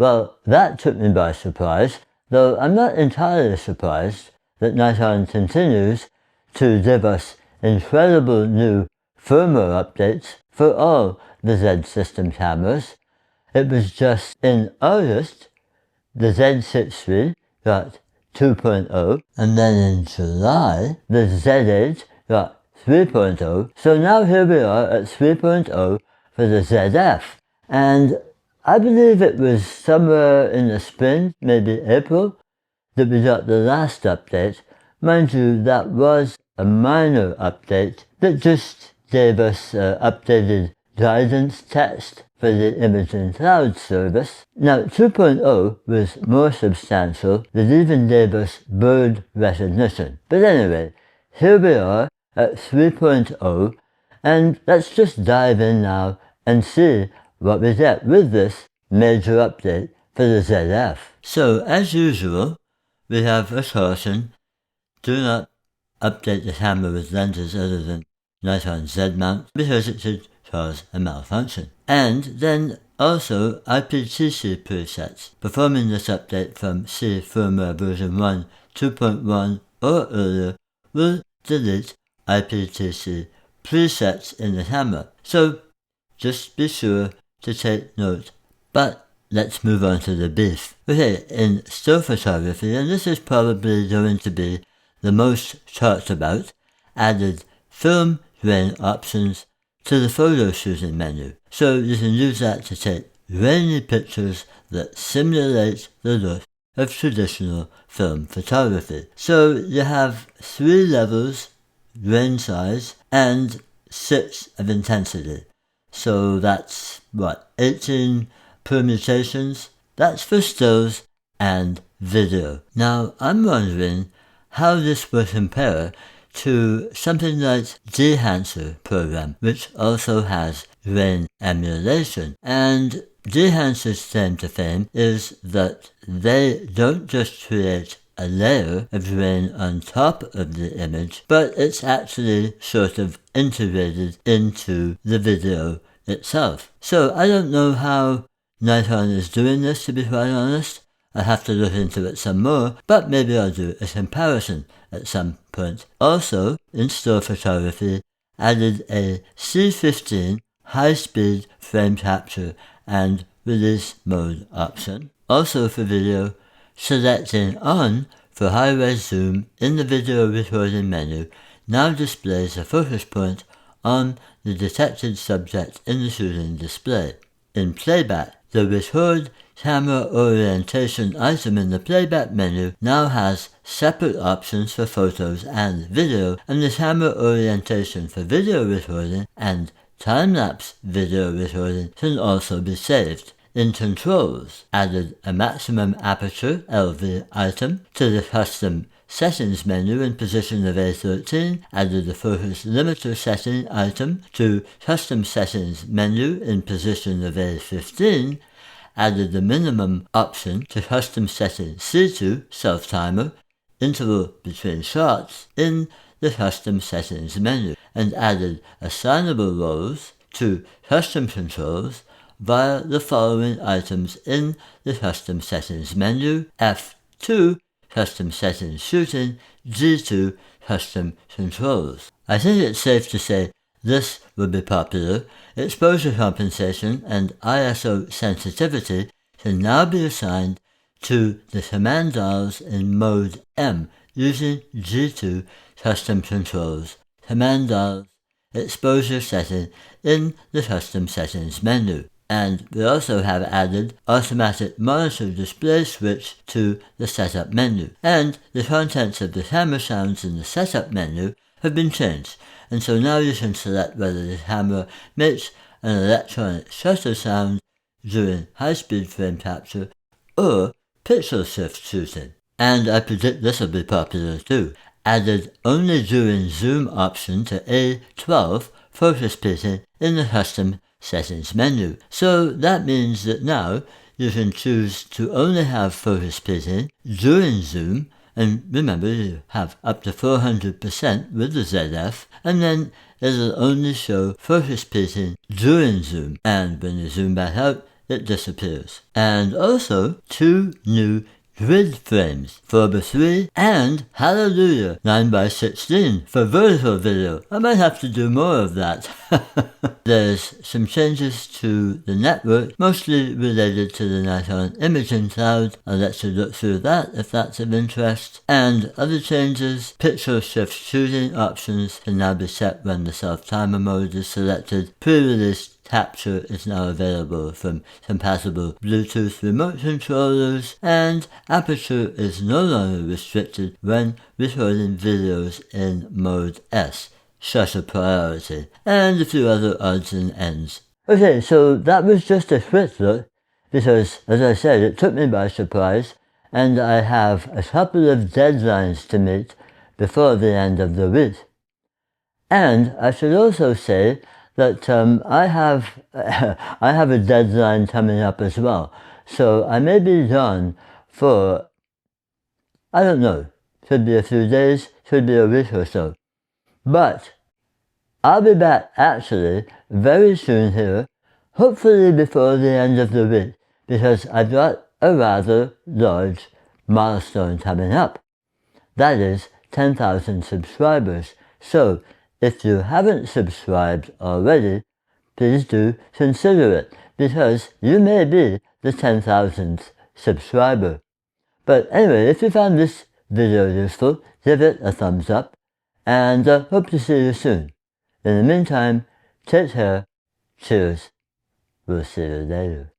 Well, that took me by surprise, though I'm not entirely surprised that Nikon continues to give us incredible new firmware updates for all the Z system cameras. It was just in August the Z6 got 2.0, and then in July the Z8 got 3.0, so now here we are at 3.0 for the ZF, and I believe it was somewhere in the spring, maybe April, that we got the last update. Mind you, that was a minor update that just gave us updated guidance text for the imaging cloud service. Now 2.0 was more substantial, that even gave us bird recognition. But anyway, here we are at 3.0, and let's just dive in now and see what we get with this major update for the ZF. So as usual, we have a caution: do not update the camera with lenses other than Nikon Z mount because it could cause a malfunction. And then also IPTC presets. Performing this update from C firmware version 1, 2.1 or earlier will delete IPTC presets in the camera. So just be sure to take note. But let's move on to the beef. Okay, in still photography, and this is probably going to be the most talked about, added film grain options to the photo shooting menu. So you can use that to take grainy pictures that simulate the look of traditional film photography. So you have 3 levels, grain size, and 6 of intensity. So that's 18 permutations? That's for stills and video. Now I'm wondering how this will compare to something like Dehancer program, which also has grain emulation. And Dehancer's claim to fame is that they don't just create a layer of grain on top of the image, but it's actually sort of integrated into the video itself. So I don't know how Nikon is doing this, to be quite honest. I'll have to look into it some more, but maybe I'll do a comparison at some point. Also, in still photography, added a C15 high-speed frame capture and release mode option. Also for video, selecting on for high-res zoom in the video recording menu now displays a focus point on the detected subject in the shooting display. In playback, the record camera orientation item in the playback menu now has separate options for photos and video, and the camera orientation for video recording and time-lapse video recording can also be saved. In controls, added a maximum aperture LV item to the custom settings menu in position of A13, added the focus limiter setting item to custom settings menu in position of A15, added the minimum option to custom setting C2 self-timer, interval between shots, in the custom settings menu, and added assignable roles to custom controls via the following items in the custom settings menu: F2 custom settings shooting, G2 custom controls. I think it's safe to say this will be popular. Exposure compensation and ISO sensitivity can now be assigned to the command dials in mode M using G2 custom controls, command dials, exposure setting in the custom settings menu. And we also have added automatic monitor display switch to the setup menu. And the contents of the camera sounds in the setup menu have been changed. And so now you can select whether the camera makes an electronic shutter sound during high-speed frame capture or pixel shift shooting. And I predict this will be popular too. Added only during zoom option to A12 focus peaking in the custom settings menu. So that means that now you can choose to only have focus peaking during zoom, and remember you have up to 400% with the ZF, and then it'll only show focus peaking during zoom, and when you zoom back out it disappears. And also 2 new grid frames, Firmware 3 and hallelujah 9x16 for vertical video. I might have to do more of that. There's some changes to the network, mostly related to the Nikon imaging cloud. I'll let you look through that if that's of interest. And other changes, pixel shift shooting options can now be set when the self-timer mode is selected. Pre-release capture is now available from compatible Bluetooth remote controllers, and aperture is no longer restricted when recording videos in mode S. Such a priority, and a few other odds and ends. Okay, so that was just a quick look, because as I said, it took me by surprise, and I have a couple of deadlines to meet before the end of the week. And I should also say that I have a deadline coming up as well, so I may be gone for, I don't know, could be a few days, could be a week or so. But I'll be back actually very soon here, hopefully before the end of the week, because I've got a rather large milestone coming up. That is 10,000 subscribers. So if you haven't subscribed already, please do consider it, because you may be the 10,000th subscriber. But anyway, if you found this video useful, give it a thumbs up, and hope to see you soon. In the meantime, take care, cheers, we'll see you later.